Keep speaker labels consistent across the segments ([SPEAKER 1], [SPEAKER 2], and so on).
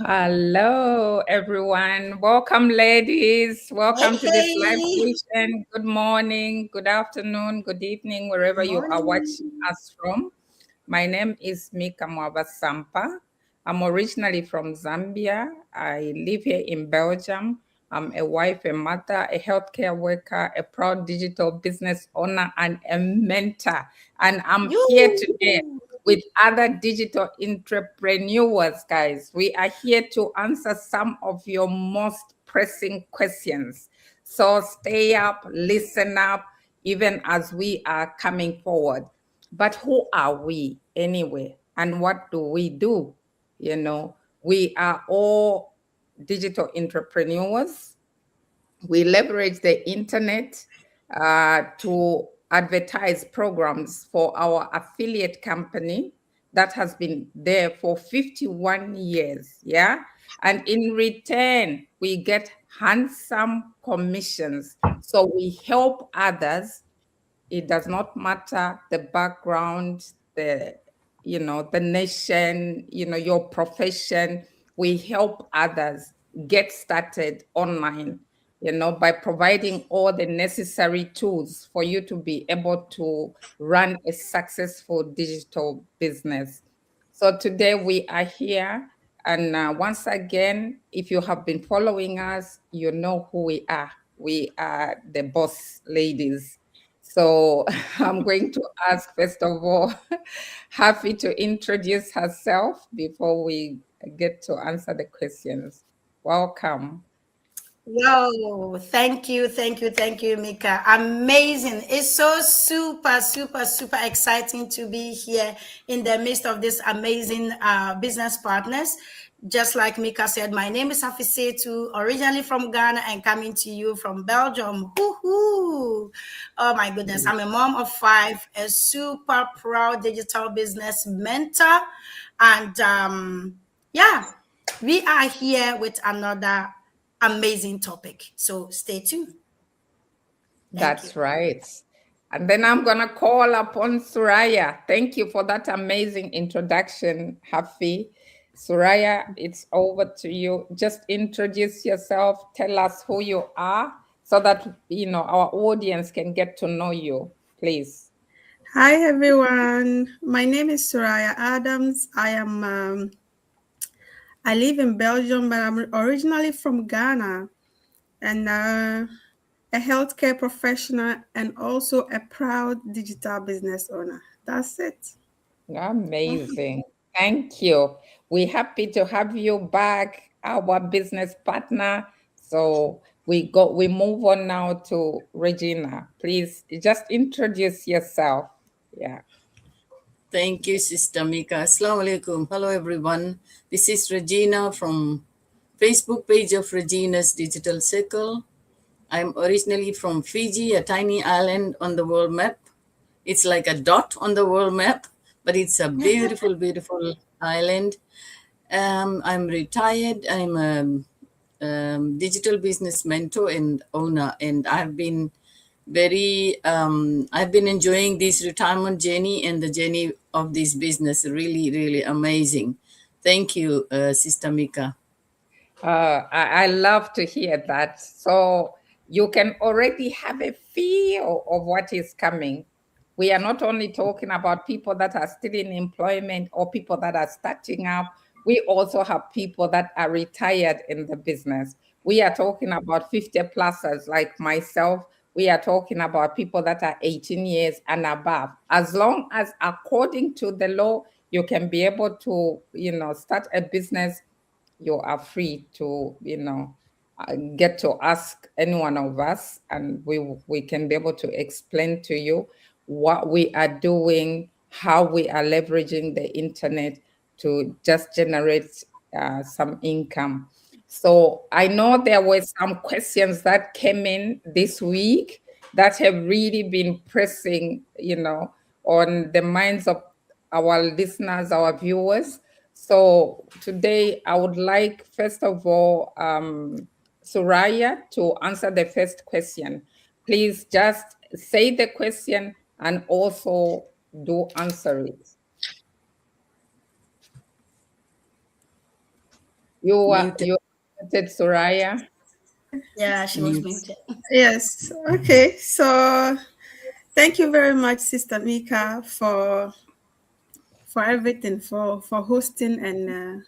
[SPEAKER 1] Hello, everyone. Welcome, ladies.
[SPEAKER 2] Hey,
[SPEAKER 1] Welcome to this live
[SPEAKER 2] hey.
[SPEAKER 1] session. Good morning, good afternoon, good evening,
[SPEAKER 2] Good
[SPEAKER 1] wherever you are watching
[SPEAKER 2] morning.
[SPEAKER 1] us from. My name is Mika Mwaba Sampa. I'm originally from Zambia. I live here in Belgium. I'm a wife, a mother, a healthcare worker, a proud digital business owner, and a mentor. And I'm here today
[SPEAKER 2] You.
[SPEAKER 1] with other digital entrepreneurs, guys. We are here to answer some of your most pressing questions. So stay up, listen up, even as we are coming forward. But who are we anyway? And what do we do? We are all digital entrepreneurs. We leverage the internet to advertise programs for our affiliate company that has been there for 51 years. Yeah. And in return, we get handsome commissions. So we help others. It does not matter the background, the nation, your profession. We help others get started online, by providing all the necessary tools for you to be able to run a successful digital business. So today we are here. And once again, if you have been following us, you know who we are. We are the boss ladies. So I'm going to ask, first of all, Happy to introduce herself before we get to answer the questions. Welcome.
[SPEAKER 2] Yo, thank you, Mika. Amazing. It's so super, super, super exciting to be here in the midst of this amazing business partners. Just like Mika said, my name is Hafisetu, originally from Ghana and coming to you from Belgium. Woohoo! Oh my goodness, I'm a mom of five, a super proud digital business mentor, and yeah, we are here with another amazing topic. So stay tuned. Thank you.
[SPEAKER 1] That's right. And then I'm going to call upon Suraya. Thank you for that amazing introduction, Hafi. Suraya, it's over to you. Just introduce yourself. Tell us who you are so that, our audience can get to know you, please.
[SPEAKER 3] Hi everyone, my name is Soraya Adams. I live in Belgium, but I'm originally from Ghana, and a healthcare professional and also a proud digital business owner. That's it.
[SPEAKER 1] Amazing. Thank you. We're happy to have you back, our business partner. So we move on now to Regina. Please just introduce yourself. Yeah.
[SPEAKER 4] Thank you, Sister Mika. Assalamu alaikum. Hello, everyone. This is Regina from Facebook page of Regina's Digital Circle. I'm originally from Fiji, a tiny island on the world map. It's like a dot on the world map, but it's a beautiful, beautiful island. I'm retired. I'm a digital business mentor and owner, and I've been enjoying this retirement journey and the journey of this business. Really, really amazing. Thank you, Sister Mika.
[SPEAKER 1] I love to hear that. So you can already have a feel of what is coming. We are not only talking about people that are still in employment or people that are starting up. We also have people that are retired in the business. We are talking about 50 pluses like myself. We are talking about people that are 18 years and above. As long as according to the law, you can be able to, start a business, you are free to, get to ask any one of us, and we can be able to explain to you what we are doing, how we are leveraging the internet to just generate some income. So I know there were some questions that came in this week that have really been pressing, on the minds of our listeners, our viewers. So today I would like, first of all, Soraya to answer the first question. Please just say the question and also do answer it. You are
[SPEAKER 4] Muted.
[SPEAKER 1] you muted, Soraya.
[SPEAKER 2] Yeah, she was
[SPEAKER 4] Mute.
[SPEAKER 2] muted.
[SPEAKER 3] Yes. Okay. So thank you very much, Sister Mika, for everything, for hosting and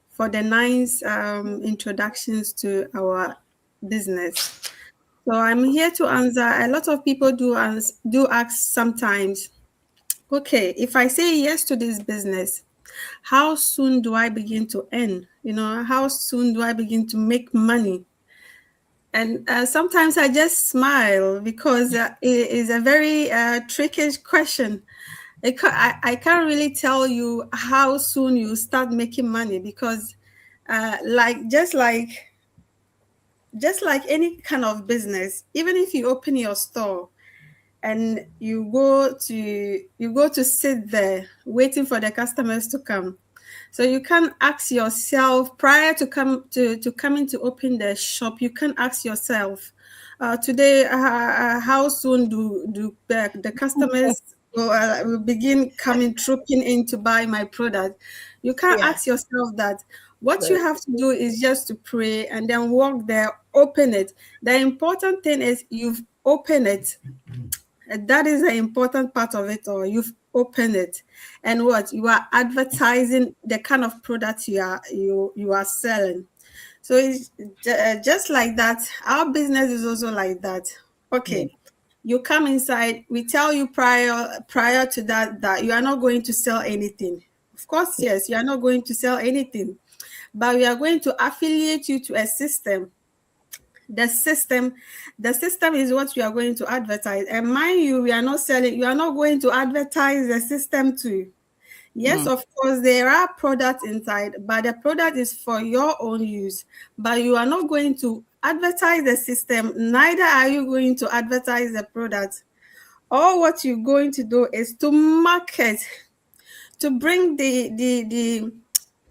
[SPEAKER 3] for the nice introductions to our business. So I'm here to answer. A lot of people do ask sometimes, okay, if I say yes to this business, how soon do I begin to earn? How soon do I begin to make money? And sometimes I just smile because it is a very tricky question. I can't really tell you how soon you start making money because, like just like any kind of business, even if you open your store and you go to sit there waiting for the customers to come. So you can ask yourself prior to coming to open the shop. You can ask yourself, today, how soon do the customers will begin coming trooping in to buy my product? You can
[SPEAKER 2] Yeah.
[SPEAKER 3] ask yourself that. What you have to do is just to pray and then walk there, open it. The important thing is you've opened it. That is the important part of it, or you've opened it. And what you are advertising, the kind of product you are selling. So it's just like that. Our business is also like that. Okay, you come inside, we tell you prior to that you are not going to sell anything. Of course, yes, you are not going to sell anything, but we are going to affiliate you to a system. The system is what we are going to advertise. And mind you, we are not selling, you are not going to advertise the system too. Yes, of course, there are products inside, but the product is for your own use. But you are not going to advertise the system, neither are you going to advertise the product. All what you're going to do is to market, to bring the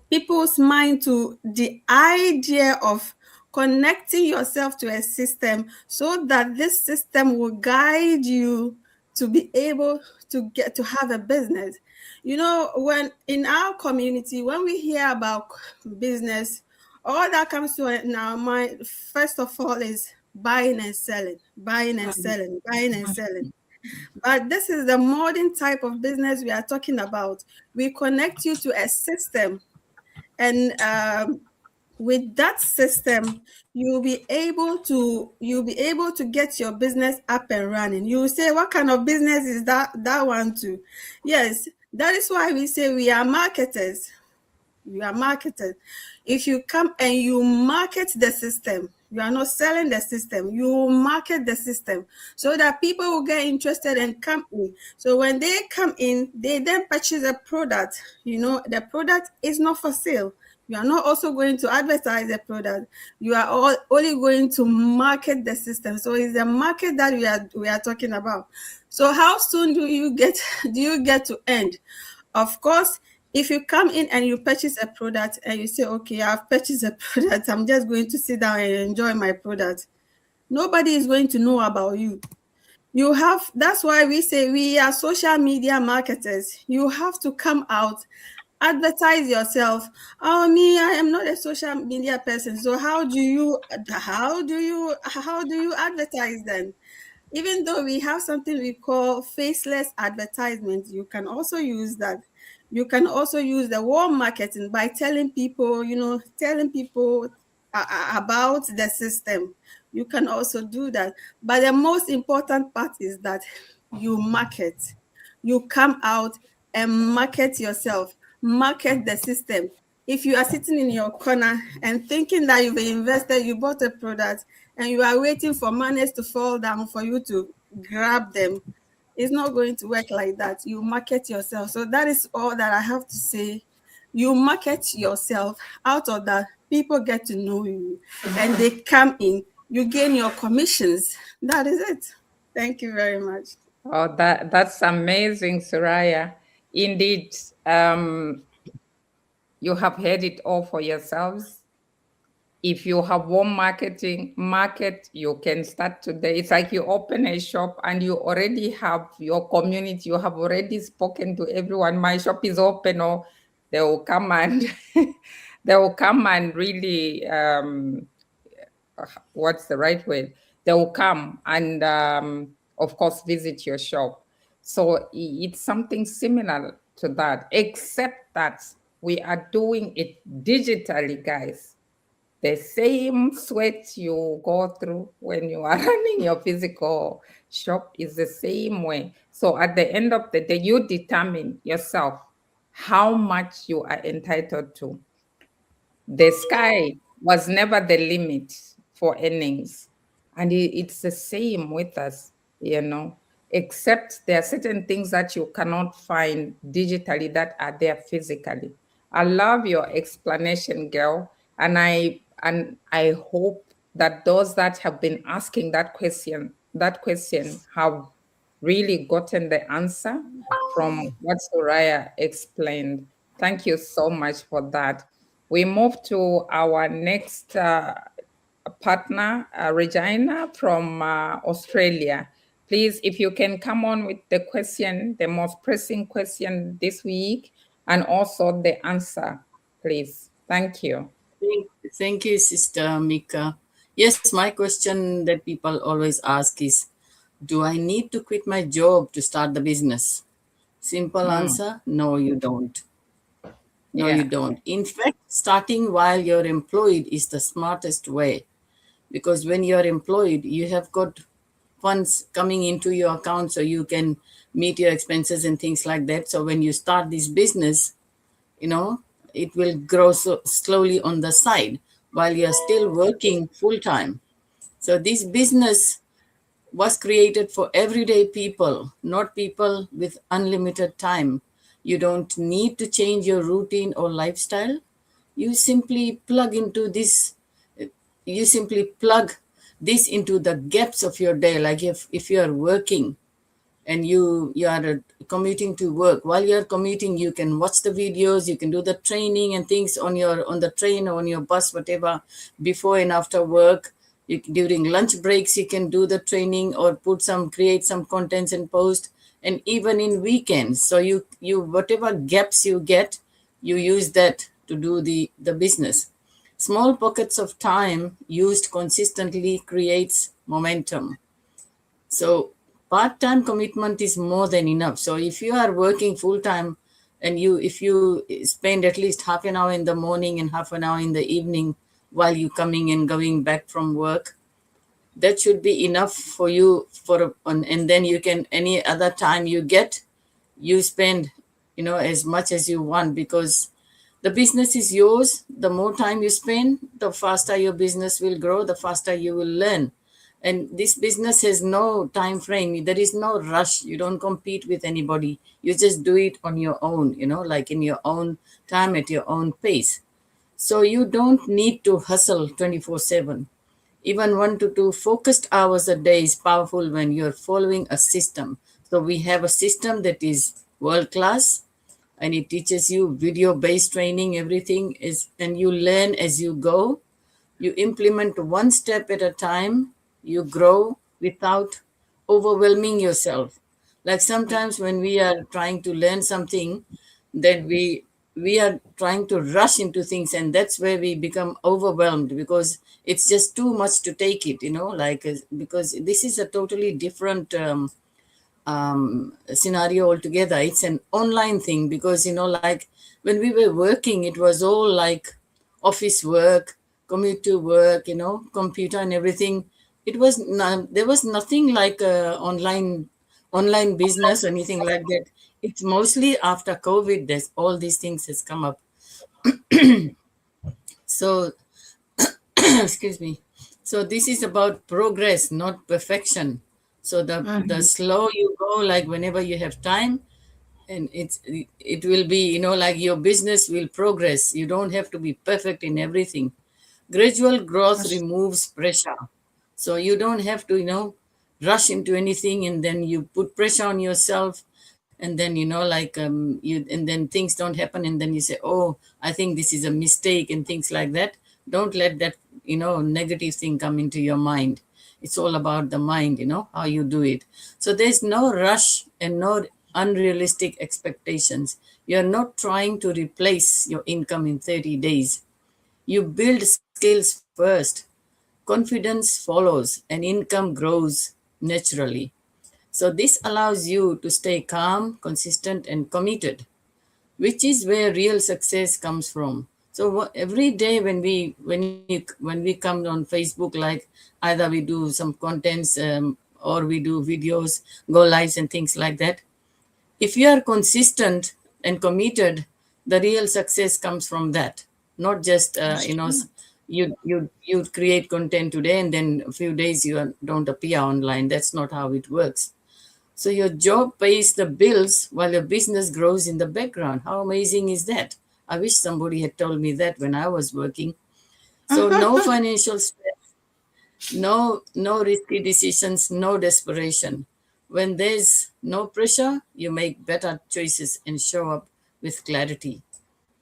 [SPEAKER 3] people's mind to the idea of connecting yourself to a system so that this system will guide you to be able to get to have a business. When in our community, when we hear about business, all that comes to our mind first of all is buying and selling, buying and selling, buying and selling. But this is the modern type of business we are talking about. We connect you to a system, and with that system, you'll be able to get your business up and running. You will say, what kind of business is that one too? Yes, that is why we say we are marketers. You are marketers. If you come and you market the system, you are not selling the system, you market the system so that people will get interested and come in. So when they come in, they then purchase a product. The product is not for sale. You are not also going to advertise the product. You are only going to market the system. So it's the market that we are talking about. So how soon do you get to end? Of course, if you come in and you purchase a product and you say, okay, I've purchased a product, I'm just going to sit down and enjoy my product, nobody is going to know about you. That's why we say we are social media marketers. You have to come out, advertise yourself. Oh, me, I am not a social media person. So how do you advertise then? Even though we have something we call faceless advertisement, you can also use that. You can also use the warm marketing by telling people about the system. You can also do that. But the most important part is that you market. You come out and market yourself, market the system. If you are sitting in your corner and thinking that you've invested, you bought a product, and you are waiting for monies to fall down for you to grab them, it's not going to work like that. You market yourself. So that is all that I have to say. You market yourself. Out of that, people get to know you and they come in. You gain your commissions. That is it. Thank you very much.
[SPEAKER 1] Oh, that's amazing, Soraya. Indeed, you have heard it all for yourselves. If you have warm market, you can start today. It's like you open a shop and you already have your community. You have already spoken to everyone. My shop is open, or they will come and they will come and really, what's the right word? They will come and, of course, visit your shop. So it's something similar to that, except that we are doing it digitally, guys. The same sweat you go through when you are running your physical shop is the same way. So at the end of the day, you determine yourself how much you are entitled to. The sky was never the limit for earnings. And it's the same with us, except there are certain things that you cannot find digitally that are there physically. I love your explanation, girl. And I hope that those that have been asking that question have really gotten the answer from what Soraya explained. Thank you so much for that. We move to our next partner, Regina from Australia. Please, if you can come on with the question, the most pressing question this week, and also the answer, please. Thank you.
[SPEAKER 4] Thank you, Sister Mika. Yes, my question that people always ask is, do I need to quit my job to start the business? Simple answer, no, you don't. No, you don't. In fact, starting while you're employed is the smartest way, because when you're employed, you have got funds coming into your account so you can meet your expenses and things like that. So when you start this business, it will grow so slowly on the side while you're still working full time. So this business was created for everyday people, not people with unlimited time. You don't need to change your routine or lifestyle. You simply plug this into the gaps of your day. Like if you are working and you are commuting to work, while you're commuting, you can watch the videos, you can do the training and things on the train or on your bus, whatever, before and after work. During lunch breaks, you can do the training or create some contents and post, and even in weekends. So you whatever gaps you get, you use that to do the business. Small pockets of time used consistently creates momentum. So part-time commitment is more than enough. So if you are working full-time and if you spend at least half an hour in the morning and half an hour in the evening while you coming and going back from work, that should be enough for you and then you can, any other time you spend, as much as you want, because the business is yours. The more time you spend, the faster your business will grow, the faster you will learn. And this business has no time frame. There is no rush. You don't compete with anybody. You just do it on your own, like in your own time, at your own pace. So you don't need to hustle 24/7. Even 1 to 2 focused hours a day is powerful when you're following a system. So we have a system that is world-class, and it teaches you video-based training, everything is, and you learn as you go. You implement one step at a time. You grow without overwhelming yourself. Like sometimes when we are trying to learn something, that we are trying to rush into things, and that's where we become overwhelmed, because it's just too much to take it, because this is a totally different scenario altogether. It's an online thing, because like when we were working, it was all like office work, commute to work, computer and everything. There was nothing like online business or anything like that. It's mostly after COVID that all these things has come up. So excuse me. So this is about progress, not perfection. So the slow you go, like whenever you have time, and it will be, like your business will progress. You don't have to be perfect in everything. Gradual growth removes pressure. So you don't have to, rush into anything, and then you put pressure on yourself, and then, and then things don't happen, and then you say, oh, I think this is a mistake, and things like that. Don't let that, negative thing come into your mind. It's all about the mind, how you do it. So there's no rush and no unrealistic expectations. You're not trying to replace your income in 30 days. You build skills first, confidence follows, and income grows naturally. So this allows you to stay calm, consistent, and committed, which is where real success comes from. So every day when we come on Facebook, like either we do some contents or we do videos, go lives and things like that. If you are consistent and committed, the real success comes from that, not just you create content today and then a few days don't appear online. That's not how it works. So your job pays the bills while your business grows in the background. How amazing is that? I wish somebody had told me that when I was working. So no financial stress, no risky decisions, no desperation. When there's no pressure, you make better choices and show up with clarity,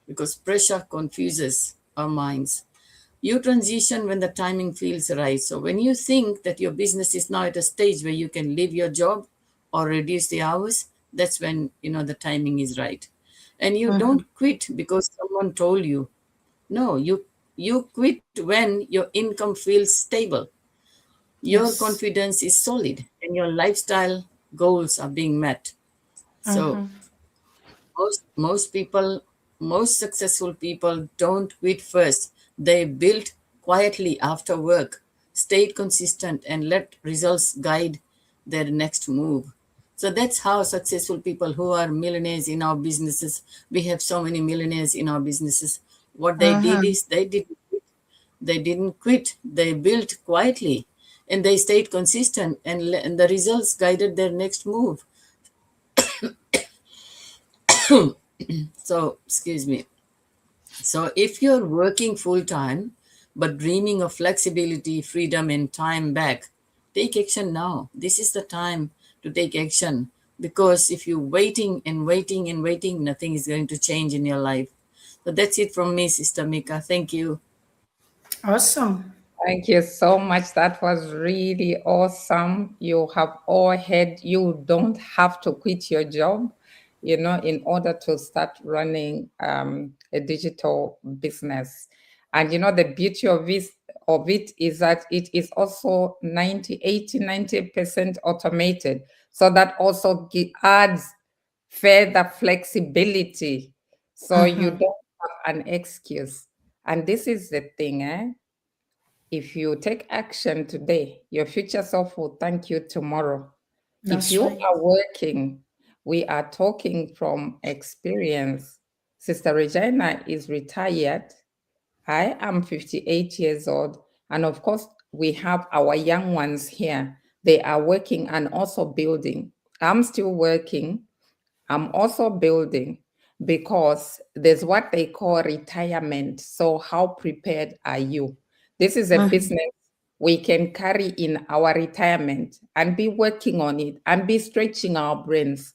[SPEAKER 4] because pressure confuses our minds. You transition when the timing feels right. So when you think that your business is now at a stage where you can leave your job or reduce the hours, that's when the timing is right. And you don't quit because someone told you. No, you quit when your income feels stable, your confidence is solid, and your lifestyle goals are being met. So most successful people don't quit first. They build quietly after work, stayed consistent, and let results guide their next move. So that's how successful people who are millionaires in our businesses, we have so many millionaires in our businesses. What they did is they didn't quit. They built quietly and they stayed consistent, and the results guided their next move. So, excuse me. So if you're working full time, but dreaming of flexibility, freedom, and time back, take action now. This is the time to take action, because if you're waiting and waiting and waiting, nothing is going to change in your life. So that's it from me, Sister Mika. Thank you.
[SPEAKER 2] Awesome.
[SPEAKER 1] Thank you so much. That was really awesome. You have all heard you don't have to quit your job, in order to start running a digital business. And the beauty of it is that it is also 90% automated. So that also adds further flexibility. So you don't have an excuse. And this is the thing, if you take action today, your future self will thank you tomorrow.
[SPEAKER 2] That's
[SPEAKER 1] If you
[SPEAKER 2] right.
[SPEAKER 1] are working, we are talking from experience. Sister Regina is retired. I am 58 years old. And of course, we have our young ones here. They are working and also building. I'm still working. I'm also building, because there's what they call retirement. So, how prepared are you? This is a business we can carry in our retirement and be working on it and be stretching our brains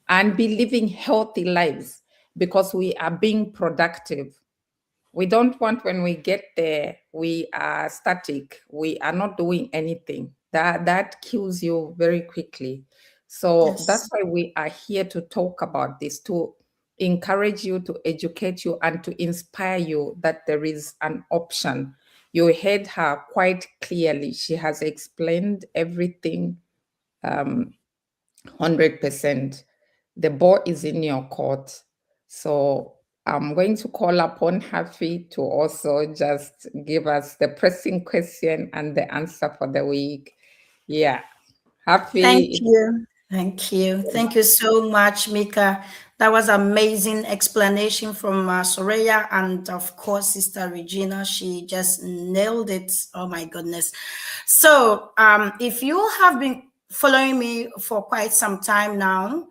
[SPEAKER 1] and be living healthy lives, because we are being productive. We don't want, when we get there, we are static. We are not doing anything. That kills you very quickly. So that's
[SPEAKER 2] Yes.
[SPEAKER 1] why we are here to talk about this, to encourage you, to educate you, and to inspire you that there is an option. You heard her quite clearly. She has explained everything 100%. The ball is in your court. So I'm going to call upon Hafi to also just give us the pressing question and the answer for the week. Yeah.
[SPEAKER 2] Thank
[SPEAKER 1] Hafi.
[SPEAKER 2] you. Thank you. Thank you so much, Mika. That was amazing explanation from Soraya, and of course, Sister Regina. She just nailed it. Oh my goodness. So, if you have been following me for quite some time now,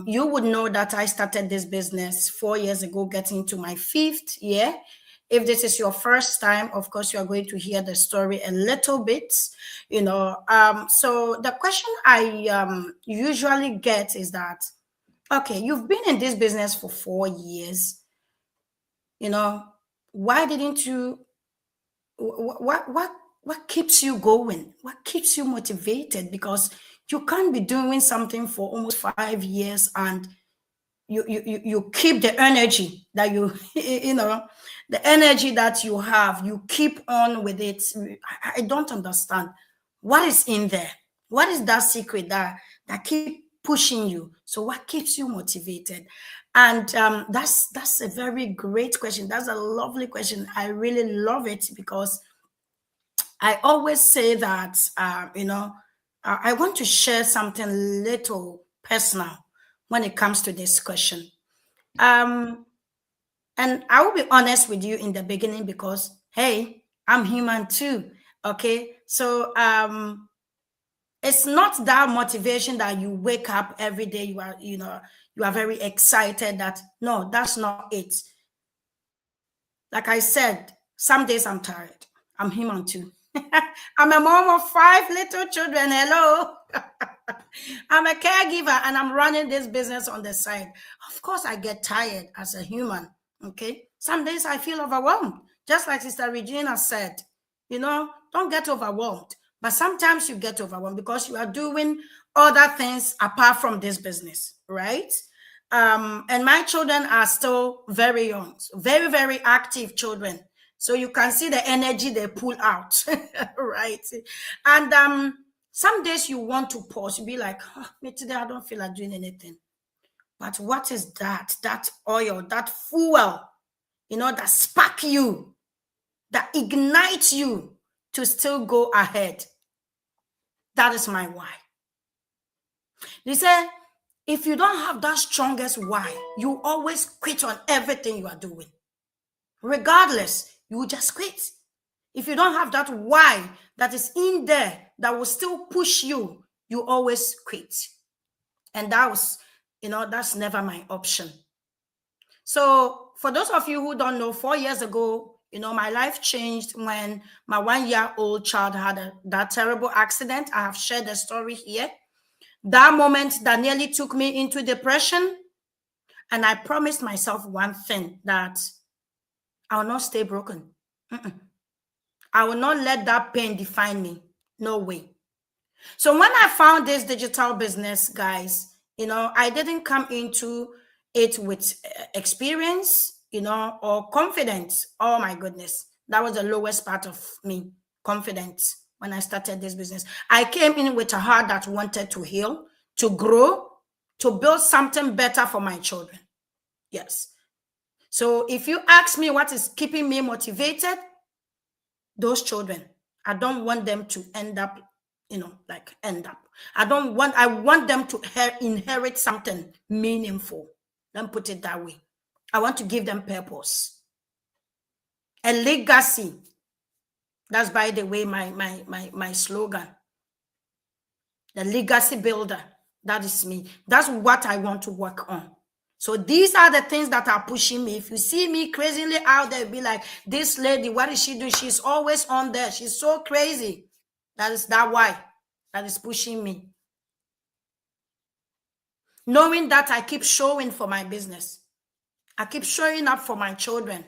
[SPEAKER 2] you would know that I started this business 4 years ago, getting to my 5th year. If this is your first time, of course, you are going to hear the story a little bit, So the question I usually get is that, okay, you've been in this business for 4 years, why didn't you, what keeps you going? What keeps you motivated? Because you can't be doing something for almost 5 years and you keep the energy that you the energy that you have, you keep on with it. I don't understand what is in there. What is that secret that keep pushing you? So what keeps you motivated? And that's a very great question. That's a lovely question. I really love it, because I always say that I want to share something little personal when it comes to this question. And I will be honest with you in the beginning, because hey, I'm human too. Okay. So it's not that motivation that you wake up every day, you are very excited. That no, that's not it. Like I said, some days I'm tired. I'm human too. I'm a mom of 5 little children. Hello. I'm a caregiver and I'm running this business on the side. Of course, I get tired as a human. Okay. Some days I feel overwhelmed. Just like Sister Regina said, don't get overwhelmed. But sometimes you get overwhelmed because you are doing other things apart from this business, right? And my children are still very young, so very, very active children. So you can see the energy they pull out, right? And some days you want to pause, you be like, me today, I don't feel like doing anything. But what is that? That oil, that fuel, that spark you, that ignites you to still go ahead. That is my why. They say, if you don't have that strongest why, you always quit on everything you are doing. Regardless, you will just quit. If you don't have that why that is in there that will still push you, you always quit. And that's never my option. So for those of you who don't know, 4 years ago, my life changed when my 1-year-old child had that terrible accident. I have shared the story here. That moment that nearly took me into depression. And I promised myself one thing, that I will not stay broken. I will not let that pain define me. No way. So when I found this digital business, guys, I didn't come into it with experience, or confidence. Oh my goodness. That was the lowest part of me, confidence. When I started this business, I came in with a heart that wanted to heal, to grow, to build something better for my children. Yes. So if you ask me what is keeping me motivated, those children, I don't want them to end up. I want them to inherit something meaningful. Let me put it that way. I want to give them purpose, a legacy. That's, by the way, my slogan. The legacy builder. That is me. That's what I want to work on. So these are the things that are pushing me. If you see me crazily out there, be like, this lady, what is she doing? She's always on there. She's so crazy. That is that why that is pushing me. Knowing that I keep showing for my business. I keep showing up for my children.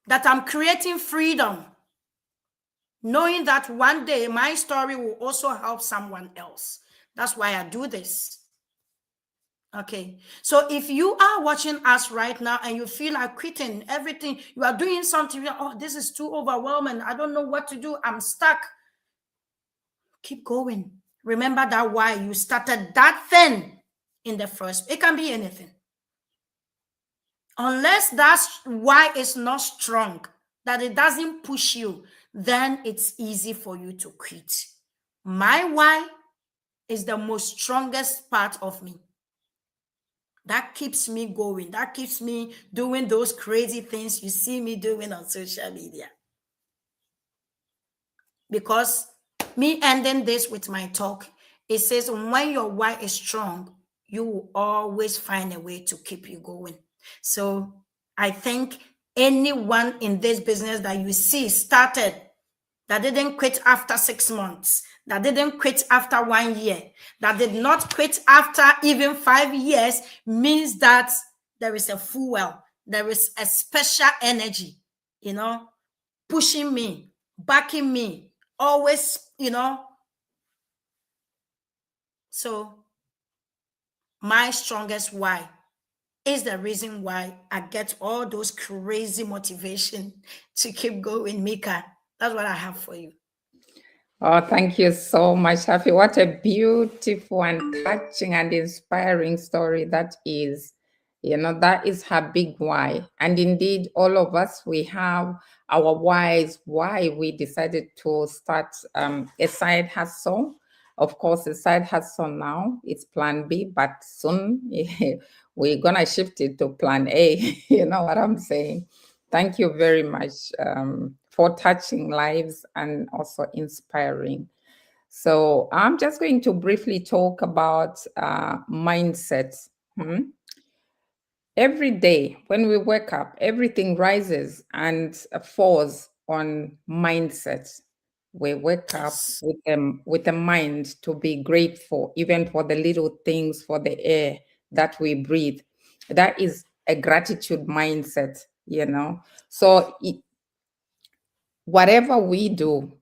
[SPEAKER 2] That I'm creating freedom. Knowing that one day my story will also help someone else. That's why I do this. Okay. So if you are watching us right now and you feel like quitting everything, you are doing something, this is too overwhelming. I don't know what to do. I'm stuck. Keep going. Remember that why you started that thing in the first. It can be anything. Unless that why is not strong, that it doesn't push you, then it's easy for you to quit. My why is the most strongest part of me. That keeps me going. That keeps me doing those crazy things you see me doing on social media. Because me ending this with my talk, it says when your why is strong, you will always find a way to keep you going. So I think anyone in this business that you see started, that didn't quit after 6 months, that didn't quit after 1 year, that did not quit after even 5 years, means that there is a fuel, there is a special energy, pushing me, backing me, always, So my strongest why is the reason why I get all those crazy motivation to keep going, Mika. That's what I have for you.
[SPEAKER 1] Oh, thank you so much, Happy. What a beautiful and touching and inspiring story that is. You know, that is her big why. And indeed, all of us, we have our whys, why we decided to start a side hustle. Of course, a side hustle now, it's plan B, but soon we're going to shift it to plan A. You know what I'm saying? Thank you very much for touching lives and also inspiring. So I'm just going to briefly talk about mindset. Every day when we wake up, everything rises and falls on mindset. We wake up
[SPEAKER 2] Yes.
[SPEAKER 1] with a mind to be grateful, even for the little things, for the air that we breathe. That is a gratitude mindset, you know. So whatever we do,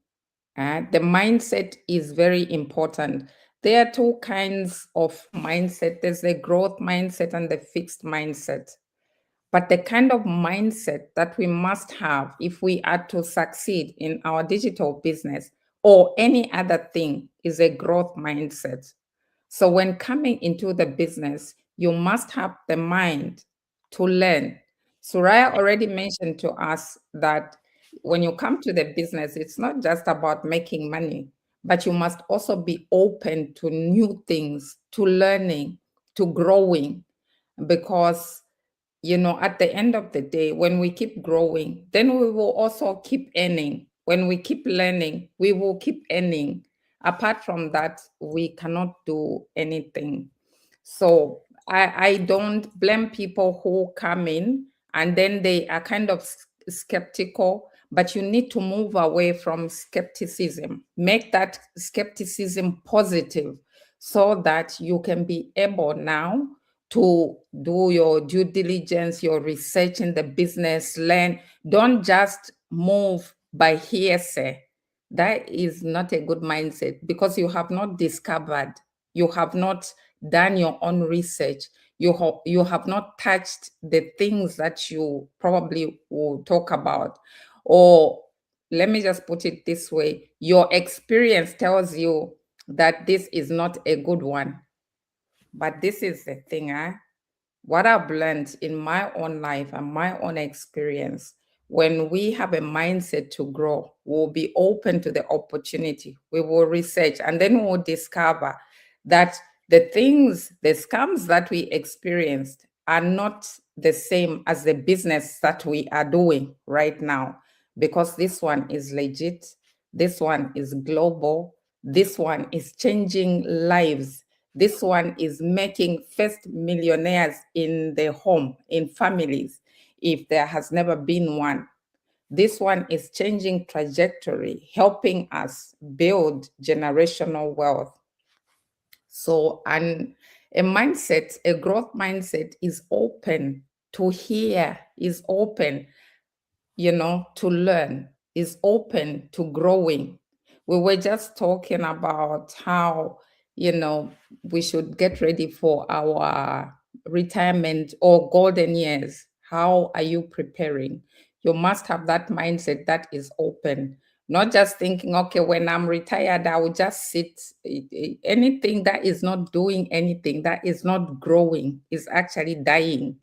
[SPEAKER 1] the mindset is very important. There are two kinds of mindset. There's the growth mindset and the fixed mindset. But the kind of mindset that we must have if we are to succeed in our digital business or any other thing is a growth mindset. So when coming into the business, you must have the mind to learn. Soraya already mentioned to us that when you come to the business, it's not just about making money, but you must also be open to new things, to learning, to growing, because you know, at the end of the day, when we keep growing, then we will also keep earning. When we keep learning, we will keep earning. Apart from that, we cannot do anything. So I don't blame people who come in and then they are kind of skeptical, but you need to move away from skepticism. Make that skepticism positive so that you can be able now to do your due diligence, your research in the business, learn. Don't just move by hearsay. That is not a good mindset because you have not discovered, you have not done your own research, you have not touched the things that you probably will talk about. Or let me just put it this way, your experience tells you that this is not a good one. But this is the thing, what I've learned in my own life and my own experience, when we have a mindset to grow, we'll be open to the opportunity. We will research and then we'll discover that the things, the scams that we experienced are not the same as the business that we are doing right now, because this one is legit, this one is global, this one is changing lives. This one is making first millionaires in the home, in families, if there has never been one. This one is changing trajectory, helping us build generational wealth. So, and a mindset, a growth mindset is open to hear, is open, you know, to learn, is open to growing. We were just talking about how, you know, we should get ready for our retirement or golden years. How are you preparing? You must have that mindset that is open, not just thinking, okay, when I'm retired, I will just sit. Anything that is not doing anything, that is not growing, is actually dying.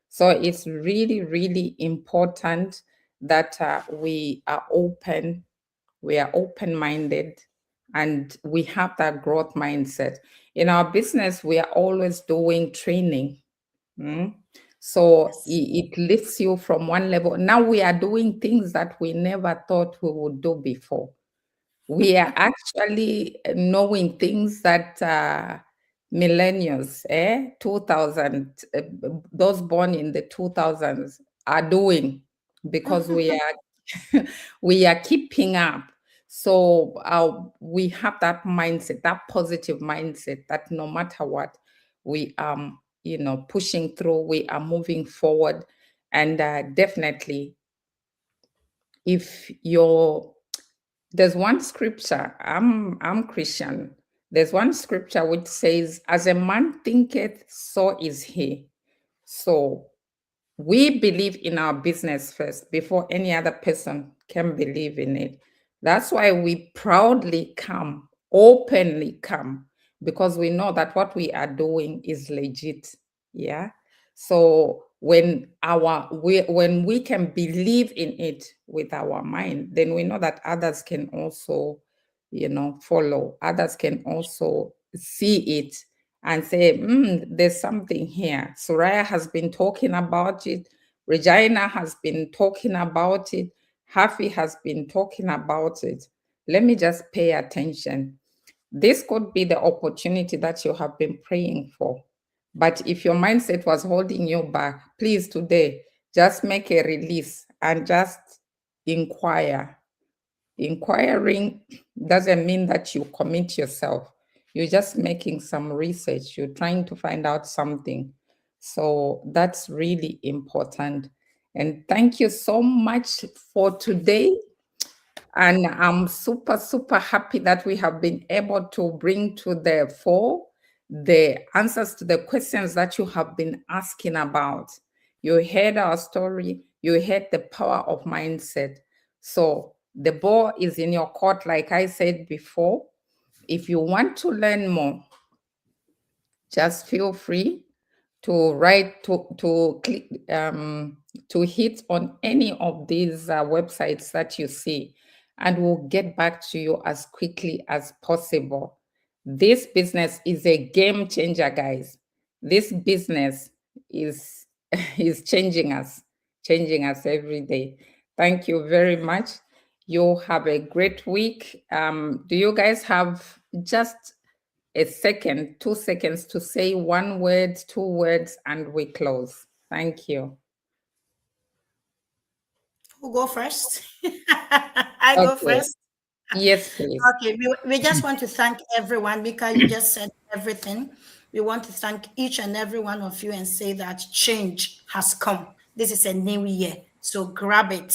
[SPEAKER 1] So it's really, really important that we are open, we are open-minded, and we have that growth mindset. In our business, we are always doing training. So it lifts you from one level. Now we are doing things that we never thought we would do before. We are actually knowing things that millennials, 2000, those born in the 2000s are doing, because we are we are keeping up. So we have that mindset, that positive mindset, that no matter what, we you know, pushing through, we are moving forward, and definitely, if you're there's one scripture. I'm Christian. There's one scripture which says, as a man thinketh, so is he. So we believe in our business first before any other person can believe in it. That's why we proudly come, openly come, because we know that what we are doing is legit. Yeah. So when we can believe in it with our mind, then we know that others can also, follow. Others can also see it and say, there's something here. Soraya has been talking about it. Regina has been talking about it. Hafi has been talking about it. Let me just pay attention. This could be the opportunity that you have been praying for. But if your mindset was holding you back, please today, just make a release and just inquire. Inquiring doesn't mean that you commit yourself. You're just making some research. You're trying to find out something. So that's really important. And thank you so much for today. And I'm super, super happy that we have been able to bring to the fore the answers to the questions that you have been asking about. You heard our story, you heard the power of mindset. So the ball is in your court, like I said before. If you want to learn more, just feel free to write to click to hit on any of these websites that you see, and we'll get back to you as quickly as possible. This business is a game changer, guys. This business is is changing us every day. Thank you very much. You have a great week. Do you guys have just a second, 2 seconds to say one word, 2 words, and we close? Thank you.
[SPEAKER 2] Who go first? I go
[SPEAKER 1] Okay.
[SPEAKER 2] first.
[SPEAKER 1] Yes, please.
[SPEAKER 2] Okay, we just want to thank everyone because you just said everything. We want to thank each and every one of you and say that change has come. This is a new year. So grab it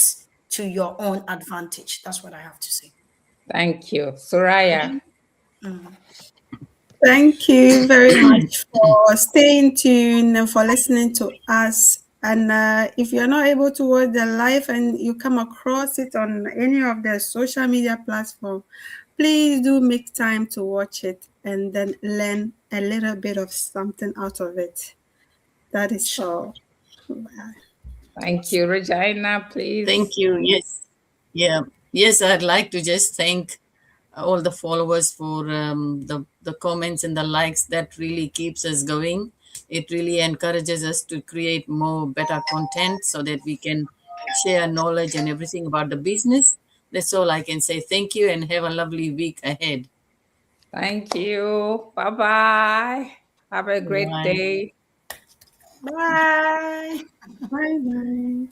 [SPEAKER 2] to your own advantage. That's what I have to say.
[SPEAKER 1] Thank you. Soraya.
[SPEAKER 3] Thank you very much for staying tuned and for listening to us. And if you're not able to watch the live and you come across it on any of the social media platforms, please do make time to watch it and then learn a little bit of something out of it. That is all. Bye.
[SPEAKER 1] Thank you. Regina, please.
[SPEAKER 4] Thank you. Yes. Yeah. Yes, I'd like to just thank all the followers for the comments and the likes. That really keeps us going. It really encourages us to create more better content so that we can share knowledge and everything about the business. That's all I can say. Thank you and have a lovely week ahead.
[SPEAKER 1] Thank you. Bye-bye. Have a great
[SPEAKER 4] Bye.
[SPEAKER 1] day.
[SPEAKER 2] Bye.
[SPEAKER 3] Bye-bye.